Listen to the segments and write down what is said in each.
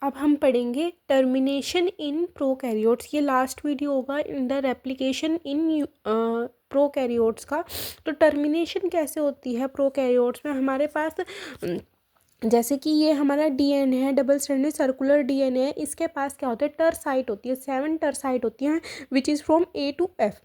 अब हम पढ़ेंगे टर्मिनेशन इन प्रोकैरियोट्स। ये लास्ट वीडियो होगा in the replication in prokaryotes का। तो टर्मिनेशन कैसे होती है प्रोकैरियोट्स में? हमारे पास जैसे कि ये हमारा डीएनए है, डबल स्ट्रैंडेड सर्कुलर डीएनए है, इसके पास क्या होता है, टर साइट होती है, 7 टर साइट होती हैं which is from A to F.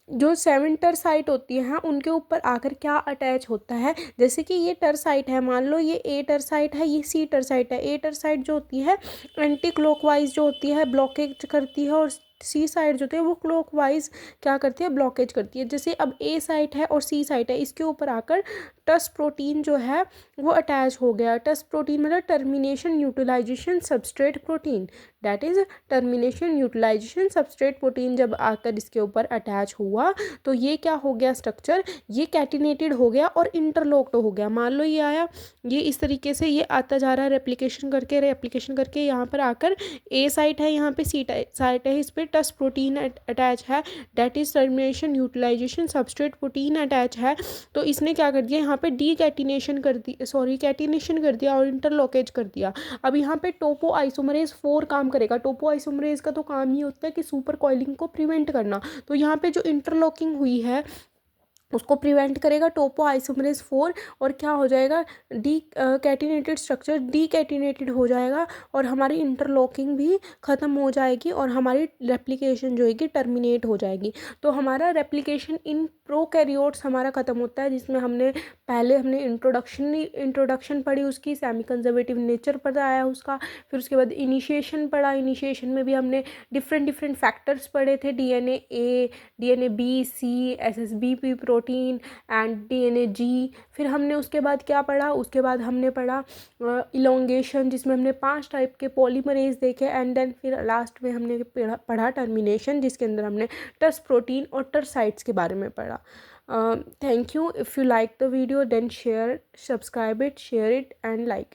जो 7 टर साइट होती है उनके ऊपर आकर क्या अटैच होता है, जैसे कि ये टर साइट है, मान लो ये ए टर साइट है, ये सी टर साइट है। ए टर साइट जो होती है एंटी क्लॉकवाइज जो होती है ब्लॉकेज करती है, और सी साइड जो होती है वो क्लॉकवाइज क्या करती है, ब्लॉकेज करती है। जैसे अब ए साइट है और सी साइट है, इसके ऊपर आकर टस प्रोटीन जो है वो अटैच हो गया। टस प्रोटीन मतलब termination utilisation substrate protein, that is termination utilisation substrate protein जब आकर इसके ऊपर अटैच हुआ तो ये क्या हो गया, स्ट्रक्चर ये कैटिनेटेड हो गया और इंटरलॉक्ड हो गया। मान लो ये आया, ये इस तरीके से ये आता जा रहा है रेप्लिकेशन करके यहाँ पर आकर ए साइट है, यहाँ पे सी साइट है, इस पर टस प्रोटीन अटैच है, that is termination utilisation substrate protein attach है। तो इसने क्या कर दिया, यहाँ पे डी कैटिनेशन कर दी, सॉरी कैटिनेशन कर दिया और इंटरलॉकेज कर दिया। अब यहाँ पे टोपो आइसोमरेज 4 काम करेगा। टोपो आइसोमरेज का तो काम ही होता है कि सुपर कॉइलिंग को प्रिवेंट करना। तो यहाँ पे जो इंटरलॉकिंग हुई है उसको प्रिवेंट करेगा टोपो आइसोमरेज 4, और क्या हो जाएगा, डी कैटिनेटेड स्ट्रक्चर डी कैटिनेटेड हो जाएगा और हमारी इंटरलॉकिंग भी ख़त्म हो जाएगी और हमारी रेप्लिकेशन जो है टर्मिनेट हो जाएगी। तो हमारा रेप्लिकेशन इन प्रोकैरियोट्स हमारा ख़त्म होता है, जिसमें हमने इंट्रोडक्शन पढ़ी उसकी, सेमी कंजर्वेटिव नेचर पढ़ाया उसका, फिर उसके बाद इनिशिएशन पढ़ा। इनिशिएशन में भी हमने डिफरेंट फैक्टर्स पढ़े थे, DNA A, DNA B, C, SSBP protein and DNA G. फिर हमने उसके बाद क्या पढ़ा, उसके बाद हमने पढ़ा इलोंगेशन, जिसमें हमने 5 टाइप के पॉलीमरेज देखे, एंड देन फिर लास्ट में हमने पढ़ा टर्मिनेशन, जिसके अंदर हमने टस प्रोटीन और टर साइट्स के बारे में पढ़ा। Thank you. If you like the video then share, subscribe it, share it and like.